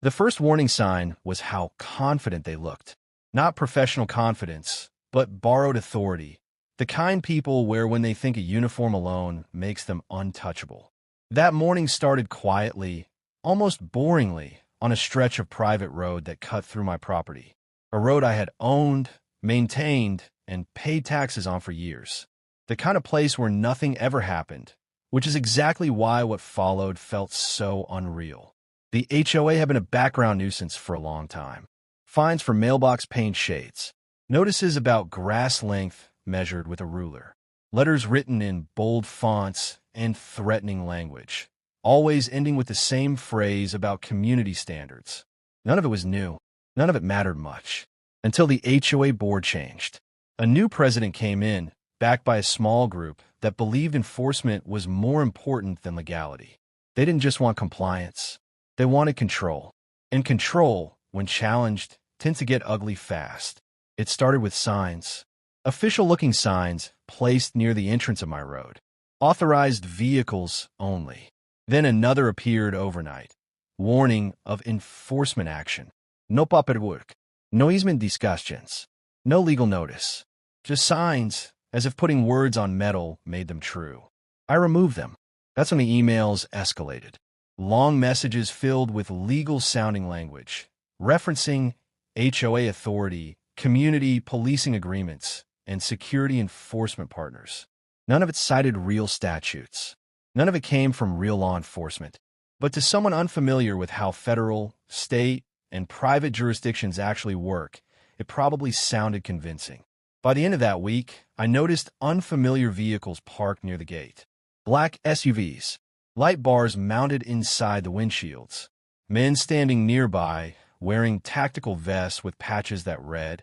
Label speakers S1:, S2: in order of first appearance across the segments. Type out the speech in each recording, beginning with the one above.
S1: The first warning sign was how confident they looked. Not professional confidence, but borrowed authority. The kind people wear when they think a uniform alone makes them untouchable. That morning started quietly, almost boringly, on a stretch of private road that cut through my property. A road I had owned, maintained, and paid taxes on for years. The kind of place where nothing ever happened, which is exactly why what followed felt so unreal. The HOA had been a background nuisance for a long time. Fines for mailbox paint shades. Notices about grass length measured with a ruler. Letters written in bold fonts and threatening language. Always ending with the same phrase about community standards. None of it was new. None of it mattered much. Until the HOA board changed. A new president came in, backed by a small group that believed enforcement was more important than legality. They didn't just want compliance. They wanted control. And control, when challenged, tends to get ugly fast. It started with signs. Official-looking signs placed near the entrance of my road. Authorized vehicles only. Then another appeared overnight. Warning of enforcement action. No paperwork. No easement discussions. No legal notice. Just signs, as if putting words on metal made them true. I removed them. That's when the emails escalated. Long messages filled with legal-sounding language, referencing HOA authority, community policing agreements, and security enforcement partners. None of it cited real statutes. None of it came from real law enforcement. But to someone unfamiliar with how federal, state, and private jurisdictions actually work, it probably sounded convincing. By the end of that week, I noticed unfamiliar vehicles parked near the gate. Black SUVs, light bars mounted inside the windshields, men standing nearby wearing tactical vests with patches that read,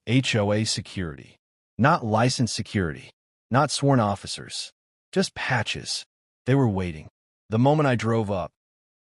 S1: HOA security. Not licensed security, not sworn officers, just patches. They were waiting. The moment I drove up,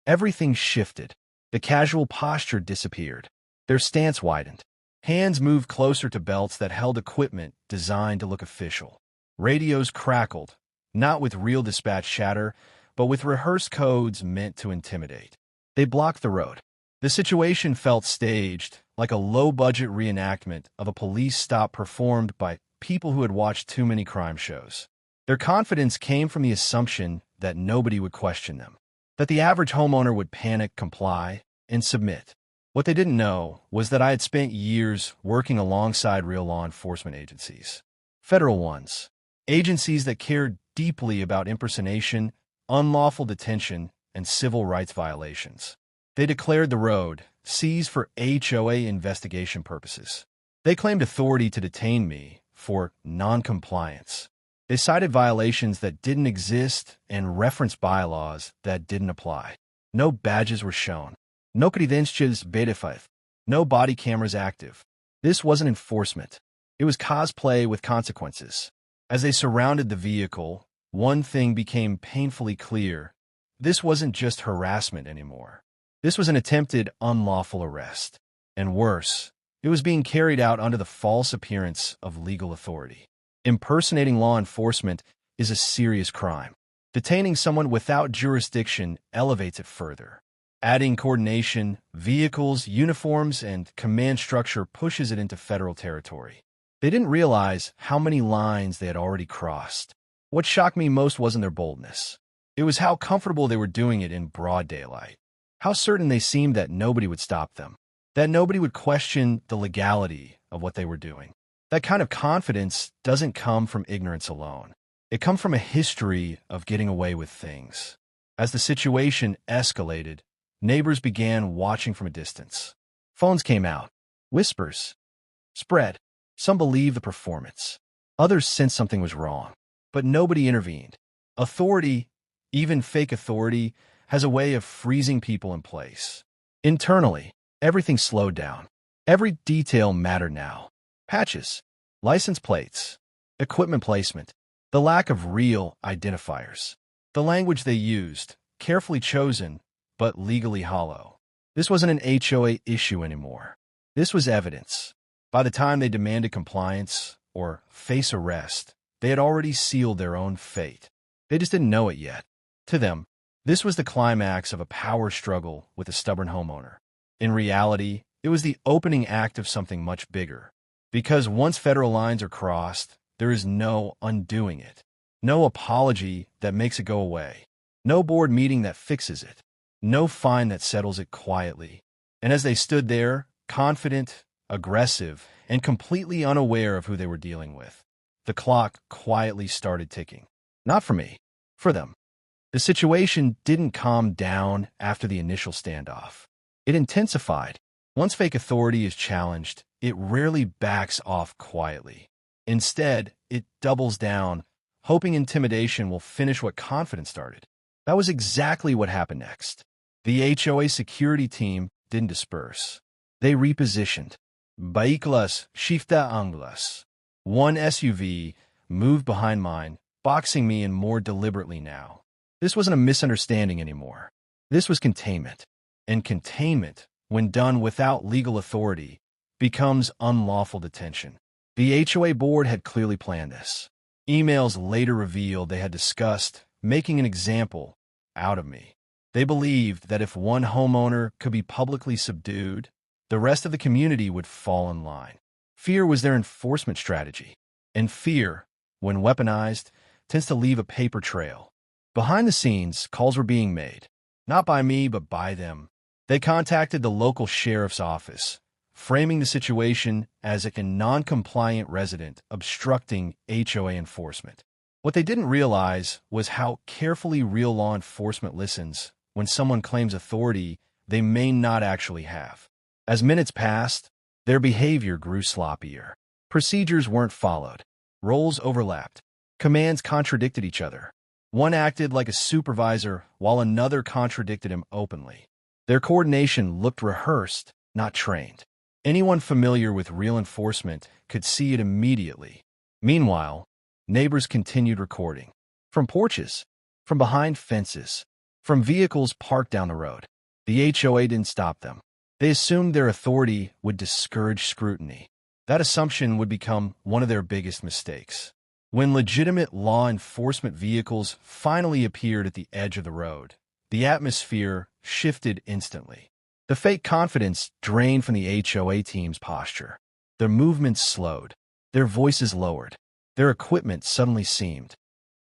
S1: everything shifted. The casual posture disappeared. Their stance widened. Hands moved closer to belts that held equipment designed to look official. Radios crackled, not with real dispatch chatter, but with rehearsed codes meant to intimidate. They blocked the road. The situation felt staged, like a low-budget reenactment of a police stop performed by people who had watched too many crime shows. Their confidence came from the assumption that nobody would question them, that the average homeowner would panic, comply, and submit. What they didn't know was that I had spent years working alongside real law enforcement agencies. Federal ones. Agencies that cared deeply about impersonation, unlawful detention, and civil rights violations. They declared the road seized for HOA investigation purposes. They claimed authority to detain me for non-compliance. They cited violations that didn't exist and referenced bylaws that didn't apply. No badges were shown. No credencials verified. No body cameras active. This wasn't enforcement. It was cosplay with consequences. As they surrounded the vehicle, one thing became painfully clear. This wasn't just harassment anymore. This was an attempted unlawful arrest. And worse, it was being carried out under the false appearance of legal authority. Impersonating law enforcement is a serious crime. Detaining someone without jurisdiction elevates it further. Adding coordination, vehicles, uniforms, and command structure pushes it into federal territory. They didn't realize how many lines they had already crossed. What shocked me most wasn't their boldness. It was how comfortable they were doing it in broad daylight. How certain they seemed that nobody would stop them. That nobody would question the legality of what they were doing. That kind of confidence doesn't come from ignorance alone. It comes from a history of getting away with things. As the situation escalated, neighbors began watching from a distance. Phones came out. Whispers spread. Some believed the performance. Others sensed something was wrong. But nobody intervened. Authority, even fake authority, has a way of freezing people in place. Internally, everything slowed down. Every detail mattered now. Patches, license plates, equipment placement, the lack of real identifiers. The language they used, carefully chosen, but legally hollow. This wasn't an HOA issue anymore. This was evidence. By the time they demanded compliance or face arrest, they had already sealed their own fate. They just didn't know it yet. To them, this was the climax of a power struggle with a stubborn homeowner. In reality, it was the opening act of something much bigger. Because once federal lines are crossed, there is no undoing it. No apology that makes it go away. No board meeting that fixes it. No fine that settles it quietly. And as they stood there, confident, aggressive, and completely unaware of who they were dealing with, the clock quietly started ticking. Not for me, for them. The situation didn't calm down after the initial standoff. It intensified. Once fake authority is challenged, it rarely backs off quietly. Instead, it doubles down, hoping intimidation will finish what confidence started. That was exactly what happened next. The HOA security team didn't disperse. They repositioned. Vehículos shifta ángulos. One SUV moved behind mine, boxing me in more deliberately now. This wasn't a misunderstanding anymore. This was containment. And containment, when done without legal authority, becomes unlawful detention. The HOA board had clearly planned this. Emails later revealed they had discussed making an example out of me. They believed that if one homeowner could be publicly subdued, the rest of the community would fall in line. Fear was their enforcement strategy. And fear, when weaponized, tends to leave a paper trail. Behind the scenes, calls were being made. Not by me, but by them. They contacted the local sheriff's office, framing the situation as a non-compliant resident obstructing HOA enforcement. What they didn't realize was how carefully real law enforcement listens when someone claims authority they may not actually have. As minutes passed, their behavior grew sloppier. Procedures weren't followed. Roles overlapped. Commands contradicted each other. One acted like a supervisor while another contradicted him openly. Their coordination looked rehearsed, not trained. Anyone familiar with real enforcement could see it immediately. Meanwhile, neighbors continued recording. From porches, from behind fences, from vehicles parked down the road. The HOA didn't stop them. They assumed their authority would discourage scrutiny. That assumption would become one of their biggest mistakes. When legitimate law enforcement vehicles finally appeared at the edge of the road, the atmosphere shifted instantly. The fake confidence drained from the HOA team's posture. Their movements slowed. Their voices lowered. Their equipment suddenly seemed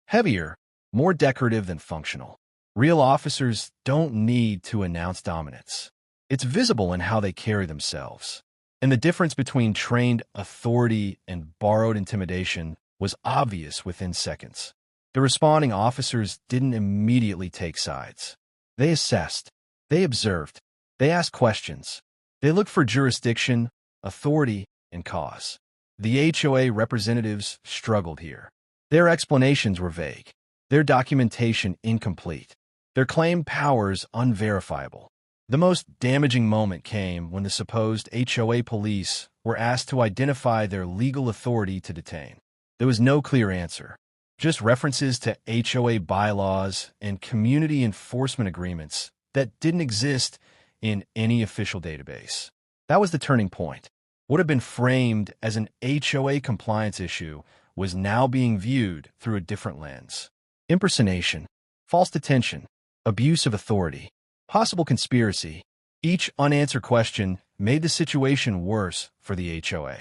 S1: heavier, more decorative than functional. Real officers don't need to announce dominance. It's visible in how they carry themselves. And the difference between trained authority and borrowed intimidation was obvious within seconds. The responding officers didn't immediately take sides. They assessed. They observed. They asked questions. They looked for jurisdiction, authority, and cause. The HOA representatives struggled here. Their explanations were vague. Their documentation incomplete. Their claimed powers unverifiable. The most damaging moment came when the supposed HOA police were asked to identify their legal authority to detain. There was no clear answer, just references to HOA bylaws and community enforcement agreements that didn't exist in any official database. That was the turning point. What had been framed as an HOA compliance issue was now being viewed through a different lens. Impersonation, false detention, abuse of authority, possible conspiracy. Each unanswered question made the situation worse for the HOA.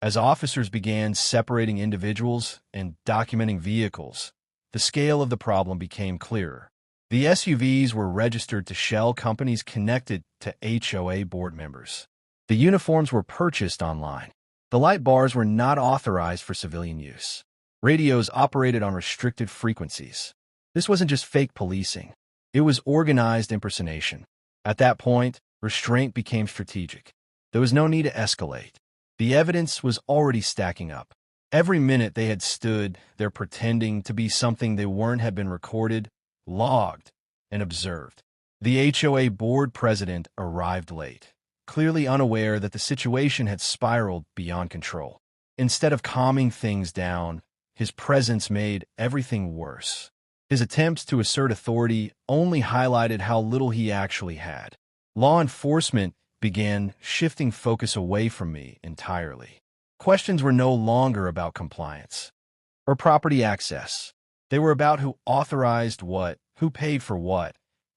S1: As officers began separating individuals and documenting vehicles, the scale of the problem became clearer. The SUVs were registered to shell companies connected to HOA board members. The uniforms were purchased online. The light bars were not authorized for civilian use. Radios operated on restricted frequencies. This wasn't just fake policing. It was organized impersonation. At that point, restraint became strategic. There was no need to escalate. The evidence was already stacking up. Every minute they had stood there pretending to be something they weren't had been recorded, logged, and observed. The HOA board president arrived late, clearly unaware that the situation had spiraled beyond control. Instead of calming things down, his presence made everything worse. His attempts to assert authority only highlighted how little he actually had. Law enforcement began shifting focus away from me entirely. Questions were no longer about compliance or property access. They were about who authorized what, who paid for what,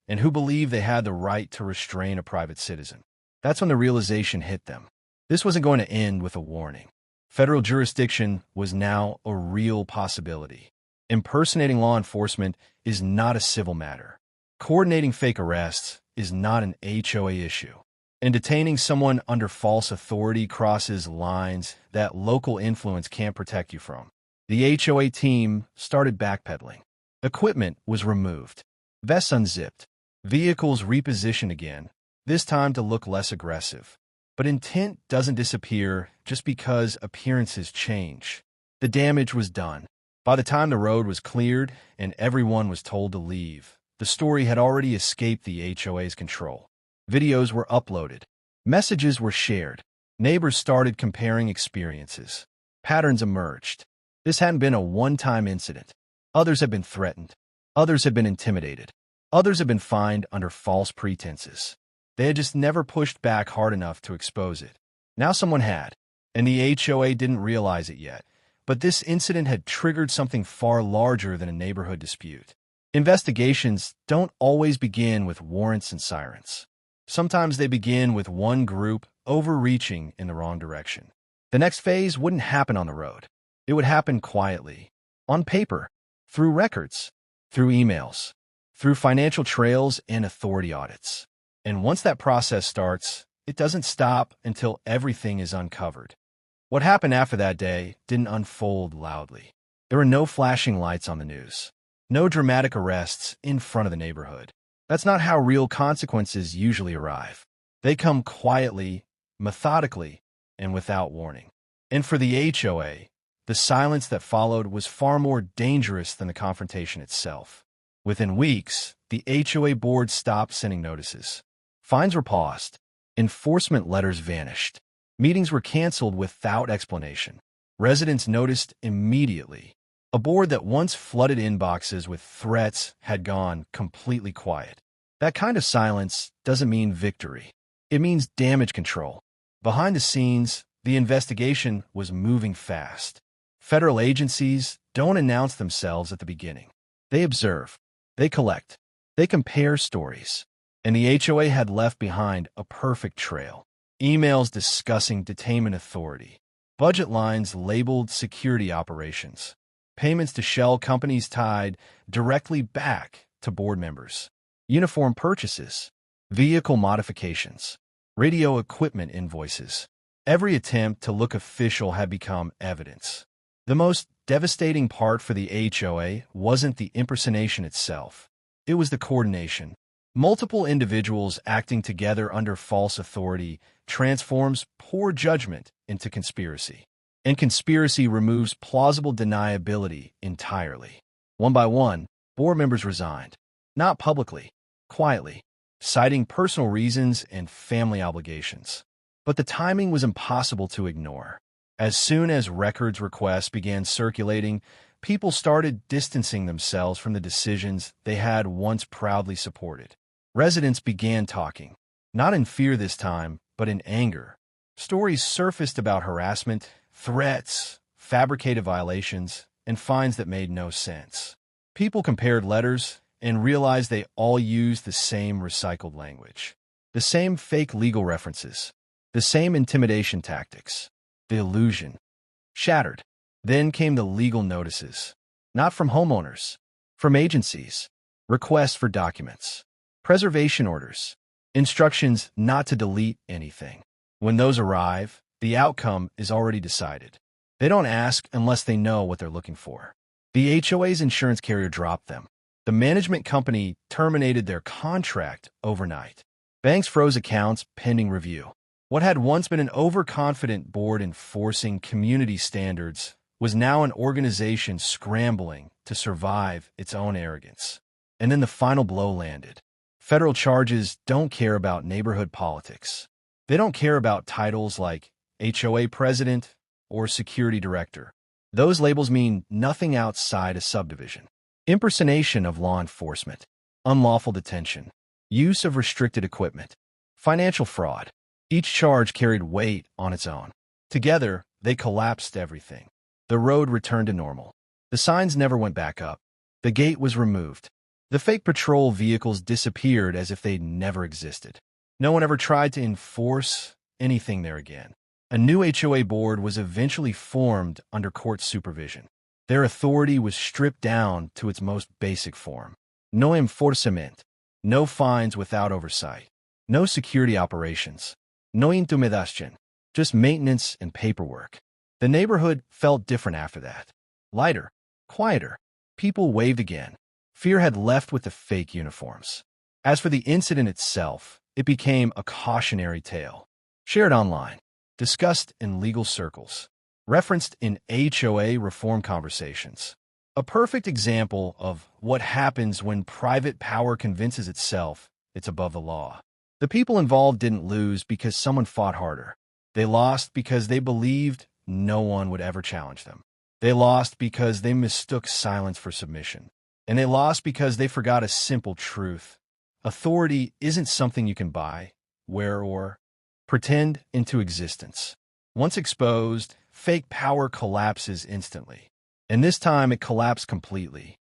S1: and who believed they had the right to restrain a private citizen. That's when the realization hit them. This wasn't going to end with a warning. Federal jurisdiction was now a real possibility. Impersonating law enforcement is not a civil matter. Coordinating fake arrests is not an HOA issue. And detaining someone under false authority crosses lines that local influence can't protect you from. The HOA team started backpedaling. Equipment was removed. Vests unzipped. Vehicles repositioned again, this time to look less aggressive. But intent doesn't disappear just because appearances change. The damage was done. By the time the road was cleared and everyone was told to leave, the story had already escaped the HOA's control. Videos were uploaded. Messages were shared. Neighbors started comparing experiences. Patterns emerged. This hadn't been a one-time incident. Others had been threatened. Others had been intimidated. Others had been fined under false pretenses. They had just never pushed back hard enough to expose it. Now someone had, and the HOA didn't realize it yet. But this incident had triggered something far larger than a neighborhood dispute. Investigations don't always begin with warrants and sirens. Sometimes they begin with one group overreaching in the wrong direction. The next phase wouldn't happen on the road. It would happen quietly, on paper, through records, through emails, through financial trails and authority audits. And once that process starts, it doesn't stop until everything is uncovered. What happened after that day didn't unfold loudly. There were no flashing lights on the news, no dramatic arrests in front of the neighborhood. That's not how real consequences usually arrive. They come quietly, methodically, and without warning. And for the HOA, the silence that followed was far more dangerous than the confrontation itself. Within weeks, the HOA board stopped sending notices. Fines were paused. Enforcement letters vanished. Meetings were canceled without explanation. Residents noticed immediately. A board that once flooded inboxes with threats had gone completely quiet. That kind of silence doesn't mean victory. It means damage control. Behind the scenes, the investigation was moving fast. Federal agencies don't announce themselves at the beginning. They observe. They collect. They compare stories. And the HOA had left behind a perfect trail. Emails discussing detainment authority. Budget lines labeled security operations. Payments to shell companies tied directly back to board members. Uniform purchases. Vehicle modifications. Radio equipment invoices. Every attempt to look official had become evidence. The most devastating part for the HOA wasn't the impersonation itself. It was the coordination. Multiple individuals acting together under false authority transforms poor judgment into conspiracy. And conspiracy removes plausible deniability entirely. One by one, board members resigned. Not publicly, quietly, citing personal reasons and family obligations. But the timing was impossible to ignore. As soon as records requests began circulating, people started distancing themselves from the decisions they had once proudly supported. Residents began talking, not in fear this time, but in anger. Stories surfaced about harassment, threats, fabricated violations, and fines that made no sense. People compared letters and realized they all used the same recycled language, the same fake legal references, the same intimidation tactics. The illusion shattered. Then came the legal notices, not from homeowners, from agencies, requests for documents, preservation orders, instructions not to delete anything. When those arrive, the outcome is already decided. They don't ask unless they know what they're looking for. The HOA's insurance carrier dropped them. The management company terminated their contract overnight. Banks froze accounts pending review. What had once been an overconfident board enforcing community standards was now an organization scrambling to survive its own arrogance. And then the final blow landed. Federal charges don't care about neighborhood politics. They don't care about titles like HOA president or security director. Those labels mean nothing outside a subdivision. Impersonation of law enforcement, unlawful detention, use of restricted equipment, financial fraud. Each charge carried weight on its own. Together, they collapsed everything. The road returned to normal. The signs never went back up. The gate was removed. The fake patrol vehicles disappeared as if they'd never existed. No one ever tried to enforce anything there again. A new HOA board was eventually formed under court supervision. Their authority was stripped down to its most basic form. No enforcement, no fines without oversight, no security operations, no intimidación, just maintenance and paperwork. The neighborhood felt different after that. Lighter, quieter. People waved again. Fear had left with the fake uniforms. As for the incident itself, it became a cautionary tale. Shared online, discussed in legal circles, referenced in HOA reform conversations. A perfect example of what happens when private power convinces itself it's above the law. The people involved didn't lose because someone fought harder. They lost because they believed no one would ever challenge them. They lost because they mistook silence for submission. And they lost because they forgot a simple truth. Authority isn't something you can buy, wear, or pretend into existence. Once exposed, fake power collapses instantly. And this time it collapsed completely.